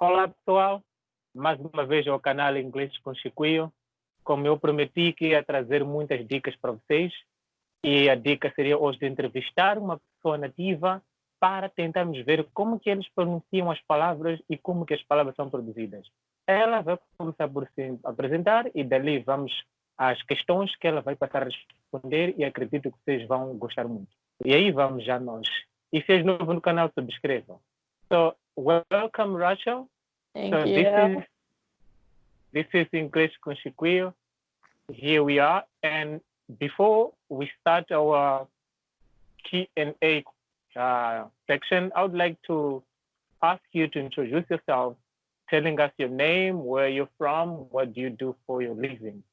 Olá, pessoal. Mais uma vez ao canal Inglês com Chiquinho. Como eu prometi que ia trazer muitas dicas para vocês, e a dica seria hoje de entrevistar uma pessoa nativa para tentarmos ver como que eles pronunciam as palavras e como que as palavras são produzidas. Ela vai começar por se apresentar e dali vamos às questões que ela vai passar a responder e acredito que vocês vão gostar muito. E aí vamos já nós. E se és novo no canal, subscrevam. So, welcome, Rachel. Thank So you. this is English com Chiquinho. Here we are. And before we start our Q&A section, I would like to ask you to introduce yourself, telling us your name, where you're from, what do you do for your living.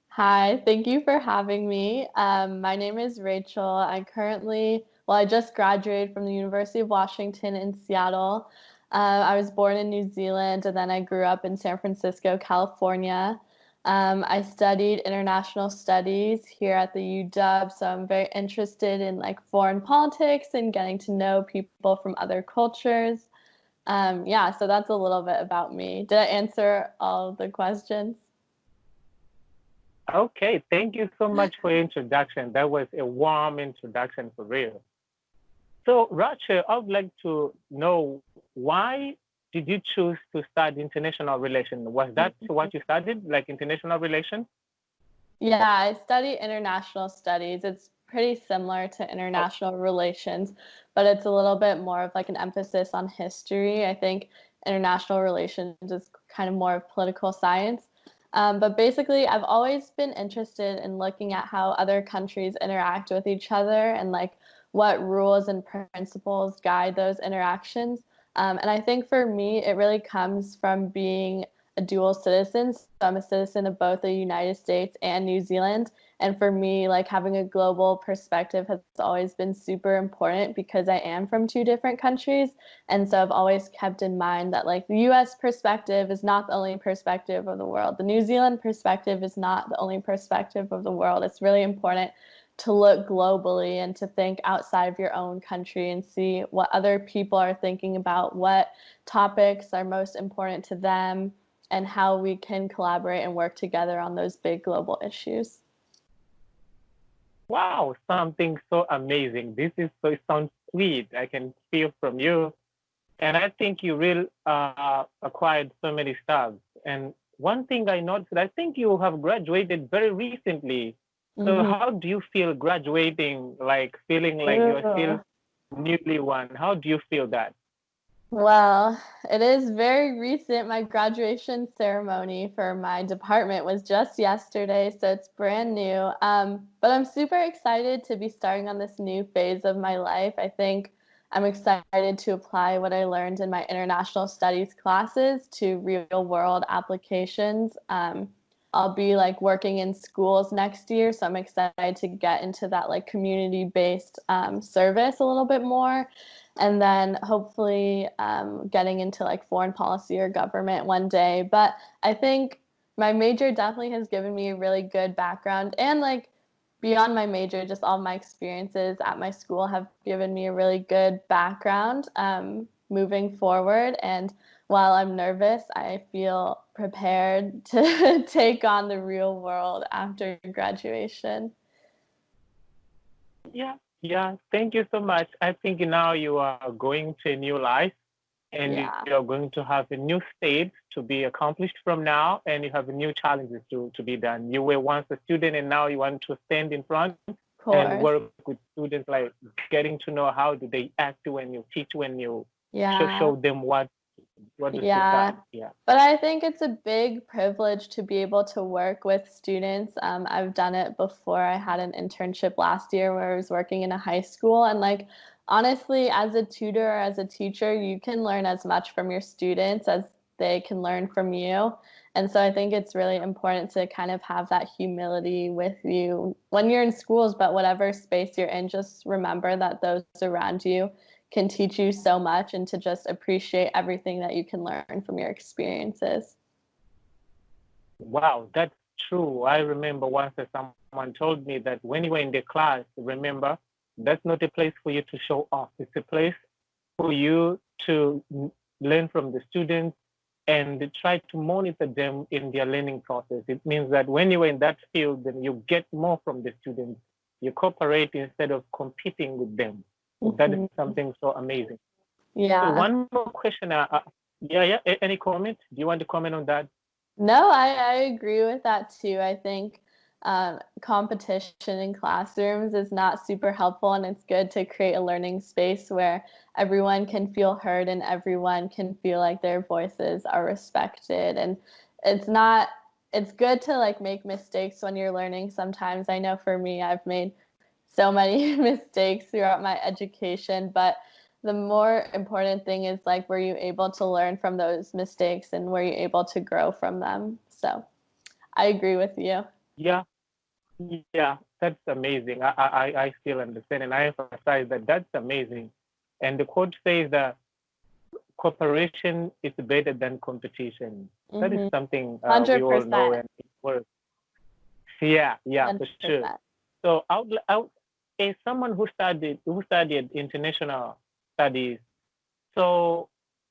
Hi, thank you for having me. My name is Rachel. I just graduated from the University of Washington in Seattle. I was born in New Zealand and then I grew up in San Francisco, California. I studied international studies here at the UW, so I'm very interested in foreign politics and getting to know people from other cultures. So that's a little bit about me. Did I answer all of the questions? Okay, thank you so much for your introduction. That was a warm introduction for real. So, Rachel, I would like to know, why did you choose to study international relations? Was that what you studied, like international relations? Yeah, I study international studies. It's pretty similar to international relations, but it's a little bit more of an emphasis on history. I think international relations is kind of more of political science. But basically, I've always been interested in looking at how other countries interact with each other and what rules and principles guide those interactions. And I think for me, it really comes from being a dual citizen. So I'm a citizen of both the United States and New Zealand. And for me, having a global perspective has always been super important because I am from two different countries. And so I've always kept in mind that the US perspective is not the only perspective of the world. The New Zealand perspective is not the only perspective of the world. It's really important to look globally and to think outside of your own country and see what other people are thinking about, what topics are most important to them, and how we can collaborate and work together on those big global issues. Wow, something so amazing. It sounds sweet. I can feel from you. And I think you really acquired so many stuff. And one thing I noticed, I think you have graduated very recently. So how do you feel graduating, feeling like you're still newly one? How do you feel that? Well, it is very recent. My graduation ceremony for my department was just yesterday, so it's brand new. But I'm super excited to be starting on this new phase of my life. I think I'm excited to apply what I learned in my international studies classes to real world applications. I'll be working in schools next year, so I'm excited to get into that community-based service a little bit more. And then hopefully getting into foreign policy or government one day. But I think my major definitely has given me a really good background, and beyond my major, just all my experiences at my school have given me a really good background moving forward. And while I'm nervous, I feel prepared to take on the real world after graduation. Yeah, thank you so much. I think now you are going to a new life, and you are going to have a new state to be accomplished from now, and you have new challenges to be done. You were once a student, and now you want to stand in front and work with students, getting to know how do they act when you teach, when you show them what is done. But I think it's a big privilege to be able to work with students. I've done it before. I had an internship last year where I was working in a high school, and honestly, as a tutor or as a teacher, you can learn as much from your students as they can learn from you. And so I think it's really important to kind of have that humility with you when you're in schools, but whatever space you're in, just remember that those around you can teach you so much, and to just appreciate everything that you can learn from your experiences. Wow, that's true. I remember once that someone told me that when you were in the class, remember, that's not a place for you to show off. It's a place for you to learn from the students, and try to monitor them in their learning process. It means that when you are in that field, then you get more from the students. You cooperate instead of competing with them. That is something so amazing. So Yeah. one more question. Yeah. Any comment? Do you want to comment on that? No, I agree with that too. I think competition in classrooms is not super helpful, and it's good to create a learning space where everyone can feel heard and everyone can feel like their voices are respected. And it's not, it's good to like make mistakes when you're learning sometimes. I know for me, I've made so many mistakes throughout my education, but the more important thing is like, were you able to learn from those mistakes and were you able to grow from them? So I agree with you. Yeah, yeah, that's amazing. I still understand, and I emphasize that that's amazing. And the quote says that cooperation is better than competition. That is something we all know 100%. and it works. Yeah, for sure. 100%. So, as someone who studied international studies, so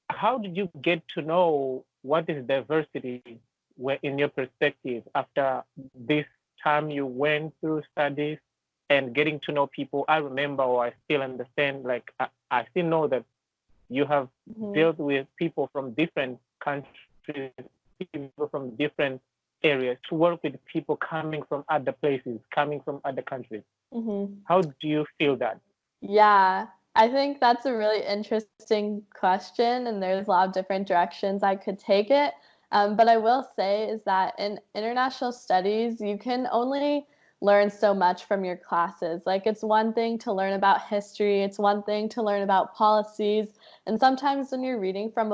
how did you get to know what is diversity in your perspective after this time you went through studies and getting to know people? I remember, or I still understand, like I still know that you have dealt with people from different countries, people from different areas, to work with people coming from other places, coming from other countries. How do you feel that? Yeah, I think that's a really interesting question, and there's a lot of different directions I could take it. But I will say is that in international studies, you can only learn so much from your classes. Like, it's one thing to learn about history, it's one thing to learn about policies, and sometimes when you're reading from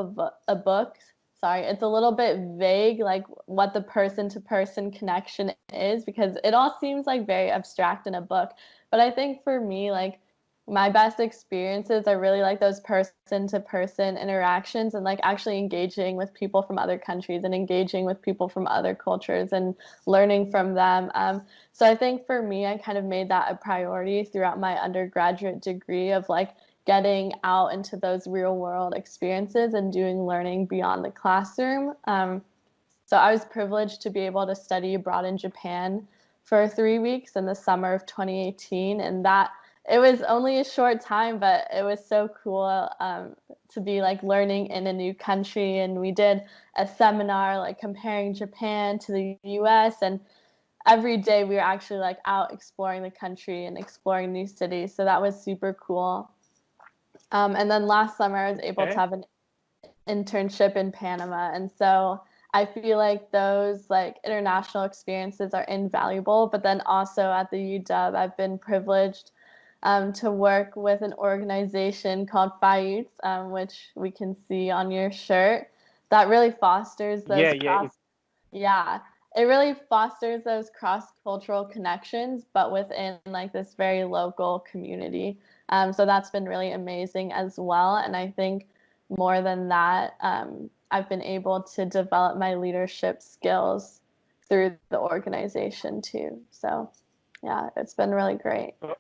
a book, sorry, it's a little bit vague, like what the person to person connection is, because it all seems like very abstract in a book. But I think for me, like, my best experiences are really like those person to person interactions and like actually engaging with people from other countries and engaging with people from other cultures and learning from them. So I think for me, I kind of made that a priority throughout my undergraduate degree of like getting out into those real world experiences and doing learning beyond the classroom. So I was privileged to be able to study abroad in Japan for 3 weeks in the summer of 2018, and that it was only a short time, but it was so cool to be like learning in a new country. And we did a seminar like comparing Japan to the US, and every day we were actually like out exploring the country and exploring new cities. So that was super cool. And then last summer I was able to Okay. have an internship in Panama, and so I feel like those like international experiences are invaluable. But then also at the UW, I've been privileged to work with an organization called Fayut, which we can see on your shirt, that really fosters those Yeah. yeah, it really fosters those cross-cultural connections, but within like this very local community. So that's been really amazing as well. And I think more than that, I've been able to develop my leadership skills through the organization too. So yeah, it's been really great. So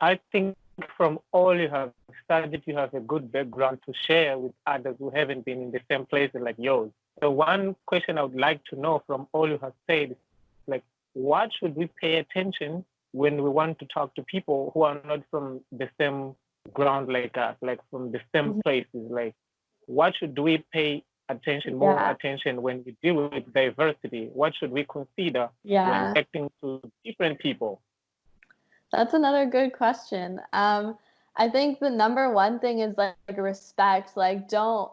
I think from all you have studied, you have a good background to share with others who haven't been in the same place like yours. So one question I would like to know from all you have said is like, what should we pay attention when we want to talk to people who are not from the same ground like us, like from the same places? Like, what should we pay more Yeah, attention when we deal with diversity? What should we consider when yeah. acting to different people? That's another good question. I think the number one thing is like respect. Like, don't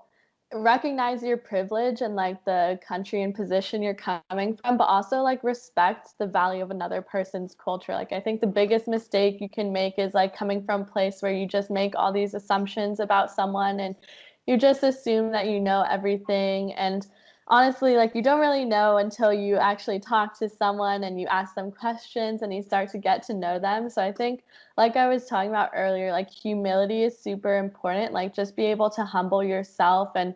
recognize your privilege and like the country and position you're coming from, but also like respect the value of another person's culture. Like, I think the biggest mistake you can make is like coming from a place where you just make all these assumptions about someone and you just assume that you know everything. And honestly, like, you don't really know until you actually talk to someone and you ask them questions and you start to get to know them. So I think, like I was talking about earlier, like humility is super important. Like, just be able to humble yourself, and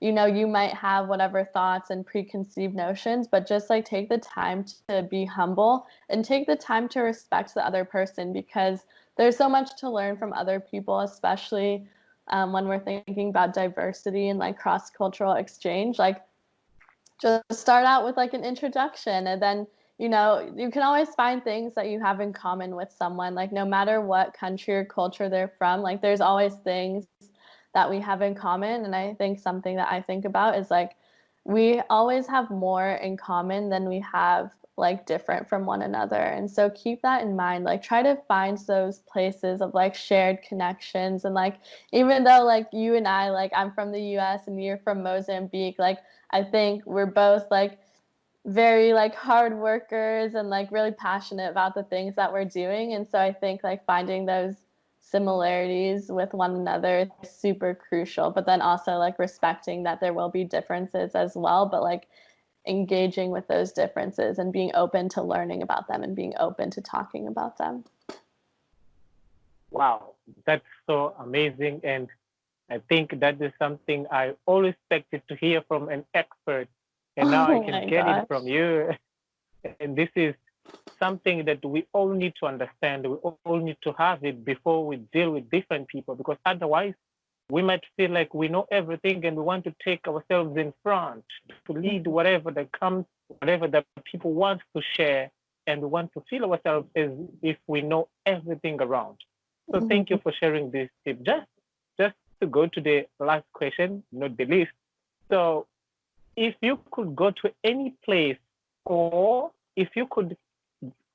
you might have whatever thoughts and preconceived notions, but just like take the time to be humble and take the time to respect the other person, because there's so much to learn from other people, especially when we're thinking about diversity and like cross-cultural exchange. Like just start out with like an introduction, and then you know you can always find things that you have in common with someone, like no matter what country or culture they're from, like there's always things that we have in common. And I think something that I think about is like we always have more in common than we have like different from one another. And so keep that in mind, like try to find those places of like shared connections. And like even though like you and I, like I'm from the US and you're from Mozambique, like I think we're both like very like hard workers and like really passionate about the things that we're doing. And so I think like finding those similarities with one another is super crucial, but then also like respecting that there will be differences as well, but like engaging with those differences and being open to learning about them and being open to talking about them. Wow, that's so amazing. And I think that is something I always expected to hear from an expert. And now I Oh can my get it gosh. from you. And this is something that we all need to understand. We all need to have it before we deal with different people, because otherwise we might feel like we know everything and we want to take ourselves in front to lead whatever that comes, whatever that people want to share, and we want to feel ourselves as if we know everything around. So thank you for sharing this tip. Just to go to the last question, not the least. So if you could go to any place, or if you could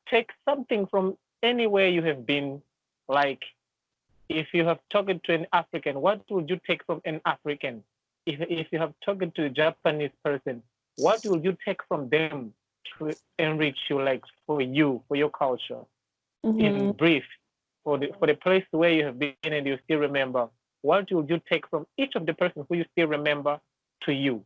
take something from anywhere you have been, like if you have talked to an African, what would you take from an African? If you have talked to a Japanese person, what will you take from them to enrich you, like for you, for your culture? In brief, for the place where you have been and you still remember, what would you take from each of the persons who you still remember to you?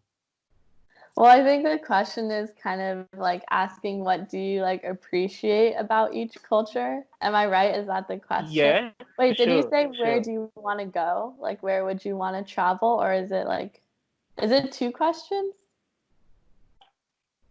Well, I think the question is kind of like asking what do you like appreciate about each culture? Am I right? Is that the question? Yeah, Wait, did you sure, say where sure. do you want to go? Like where would you want to travel, or is it like is it two questions?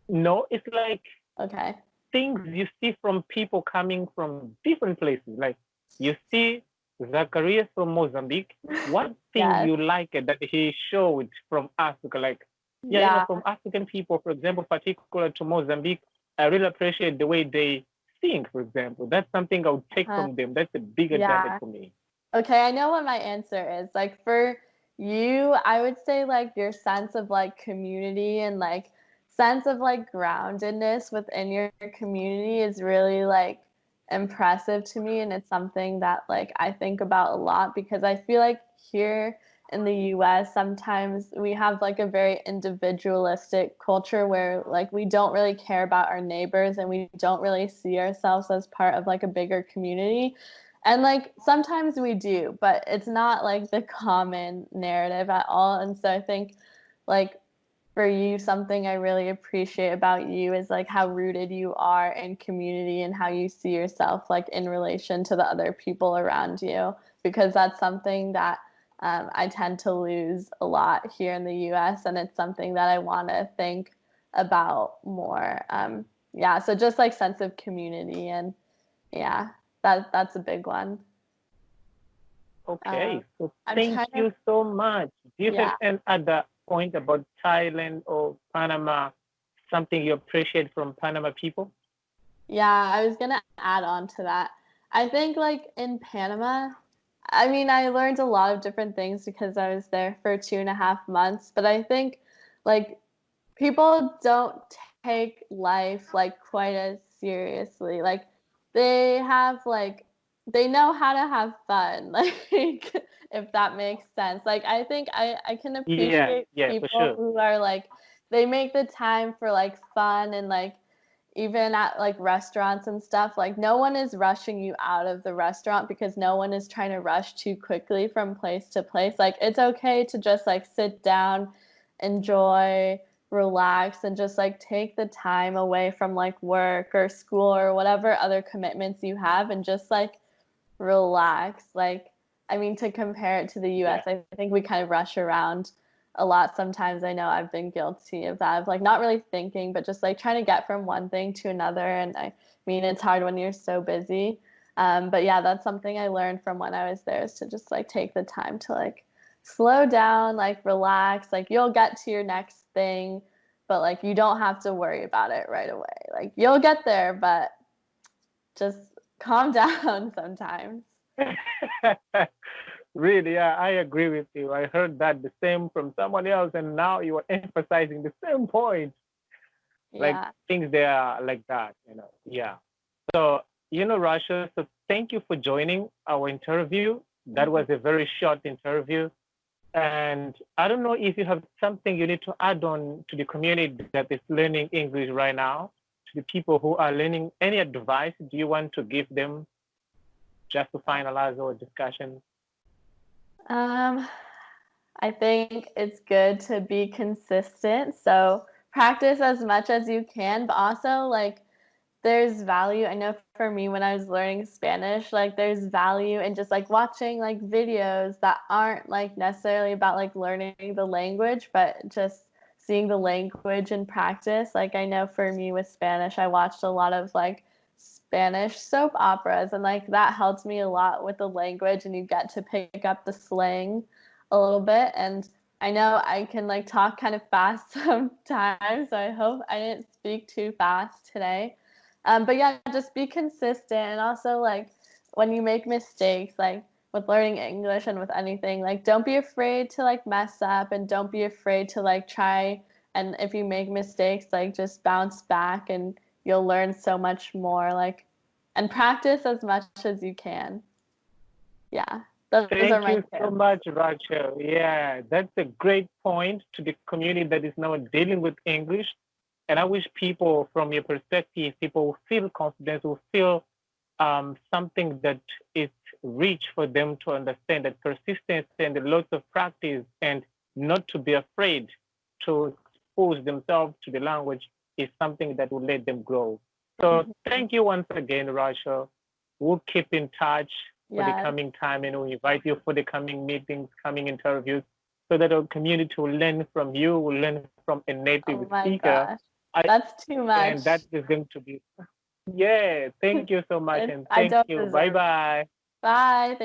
No, it's like Okay. things you see from people coming from different places. Like you see Zacharias from Mozambique. What thing Yes. you like that he showed from Africa? Like, yeah, Yeah. from African people, for example, particular to Mozambique, I really appreciate the way they sing, for example. That's something I would take Uh, from them. That's a big advantage yeah. for me. Okay, I know what my answer is. Like for you, I would say like your sense of like community and like sense of like groundedness within your community is really like impressive to me, and it's something that like I think about a lot because I feel like here in the US sometimes we have like a very individualistic culture where like we don't really care about our neighbors and we don't really see ourselves as part of like a bigger community. And like sometimes we do, but it's not like the common narrative at all. And so I think like for you, something I really appreciate about you is like how rooted you are in community and how you see yourself like in relation to the other people around you, because that's something that I tend to lose a lot here in the US, and it's something that I want to think about more. Yeah, so just like sense of community, and yeah, that's a big one. Okay, so I'm thank trying to, you so much. Do you have yeah. any other point about Thailand or Panama, something you appreciate from Panama people? Yeah, I was gonna add on to that. I think like in Panama, I mean, I learned a lot of different things because I was there for 2.5 months, but I think like people don't take life like quite as seriously. Like they have like they know how to have fun, like if that makes sense. Like I think I can Yeah, appreciate yeah, for people sure. who are like they make the time for like fun, and like even at like restaurants and stuff, like no one is rushing you out of the restaurant because no one is trying to rush too quickly from place to place. Like it's okay to just like sit down, enjoy, relax, and just like take the time away from like work or school or whatever other commitments you have and just like relax. Like, I mean, to compare it to the Yeah. US, I think we kind of rush around a lot sometimes. I know I've been guilty of that, of like not really thinking, but just like trying to get from one thing to another. And I mean, it's hard when you're so busy. But yeah, that's something I learned from when I was there, is to just like take the time to like slow down, like relax, like you'll get to your next thing, but like you don't have to worry about it right away. Like you'll get there, but just calm down sometimes. Really, yeah, I agree with you. I heard that the same from someone else, and now you are emphasizing the same point. Like Yeah. things they are like that, Yeah. So, Rasha, so thank you for joining our interview. That was a very short interview. And I don't know if you have something you need to add on to the community that is learning English right now, to the people who are learning. Any advice do you want to give them just to finalize our discussion? I think it's good to be consistent. So practice as much as you can, but also like there's value. I know for me when I was learning Spanish, like there's value in just like watching like videos that aren't like necessarily about like learning the language, but just seeing the language in practice. Like I know for me with Spanish, I watched a lot of like Spanish soap operas and like that helps me a lot with the language and you get to pick up the slang a little bit and I know I can like talk kind of fast sometimes, so I hope I didn't speak too fast today. But yeah, just be consistent and also like when you make mistakes, like with learning English and with anything, like don't be afraid to like mess up and don't be afraid to like try and if you make mistakes, like just bounce back and you'll learn so much more like and practice as much as you can. Yeah. Those are Thank my you so tips. much, Rachel. Yeah, that's a great point to the community that is now dealing with English. And I wish people, from your perspective, people will feel confident, will feel something that is rich for them to understand that persistence and lots of practice and not to be afraid to expose themselves to the language is something that will let them grow. So thank you once again, Rachel. We'll keep in touch for the Yes. coming time and we'll invite you for the coming meetings, coming interviews, so that our community will learn from you, will learn from a native Oh my speaker. gosh. I, That's too and that much. is going to be, yeah, thank you so much and I thank don't you. Bye deserve it. bye. Bye. Thank